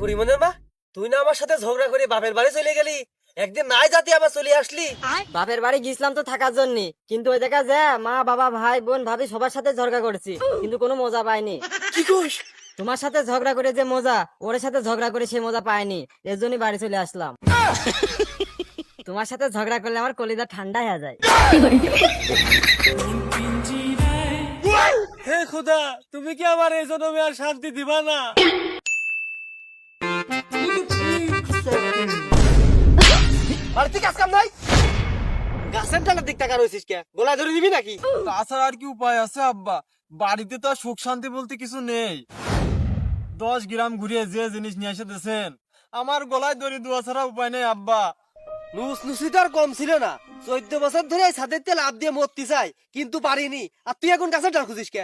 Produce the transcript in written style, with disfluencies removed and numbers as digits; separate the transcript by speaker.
Speaker 1: করি মনের মা? তুই না আমার সাথে ঝগড়া করে বাপের বাড়ি চলে গেলি, একদিন নাই যাতে আবার চলে আসলি।
Speaker 2: বাপের বাড়ি গেছিলাম তো থাকার জন্য, কিন্তু ওই দেখা যায় মা বাবা ভাই বোন ভাবি সবার সাথে ঝগড়া করেছি, কিন্তু কোনো মজা পাইনি।
Speaker 1: কি কইস?
Speaker 2: তোমার সাথে ঝগড়া করে যে মজা, ওর সাথে ঝগড়া করে সে মজা পায়নি, এর জন্যই বাড়ি চলে আসলাম। তোমার সাথে ঝগড়া করলে আমার কলিজা ঠান্ডা হয়ে যায়।
Speaker 1: হে খোদা, তুমি কি আমার এই জন্মে আর শান্তি দিবা না? বাড়িতে কাজ কাম নাই? গাছের ডালের দিক টাকা রয়েছিস কে? গলা ধরে দিবি নাকি?
Speaker 3: তাছাড়া আর কি উপায় আছে আব্বা? বাড়িতে তো আর সুখ শান্তি বলতে কিছু নেই। 10 গ্রাম ঘুরিয়ে যে জিনিস নিয়ে এসে দিয়েছেন, আমার গলায় দড়ি দেওয়া ছাড়া উপায় নেই আব্বা।
Speaker 1: নুসনুসি তো আর কম ছিল না। 14 বছর ধরে এই ছাদের তেল লাভ দিয়ে মরতে চাই, কিন্তু পারিনি। আর তুই এখন গাছের ডাল খুঁজিস কে?